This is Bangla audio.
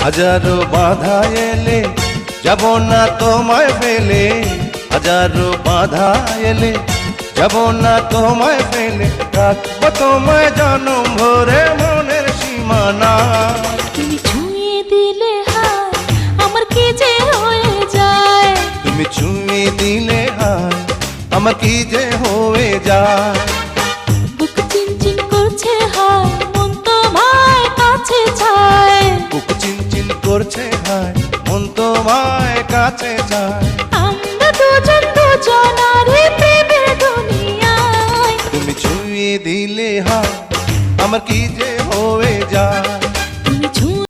হাজারো বাধা এলে যাব না তোমায় ফেলে, হাজারো বাধা এলে যাব না তোমায় ফেলে, রাখবো তোমায় জনম ভরে মনের সীমানা। তুমি ছুঁয়ে দিলে হায় আমার কি যে হয়ে যায়, তুমি ছুঁয়ে দিলে হায় আমার কি যে হয়ে যায়। বুক চিনচিন করছে হায় মন তোমায় কাছে চায়, বুক চিনচিন করছে হায় মন তোমায় কাছে যায়। আমরা দুজন দুজনারই প্রেমের দুনিয়ায়। তুমি ছুঁয়ে দিলে হায় আমার কি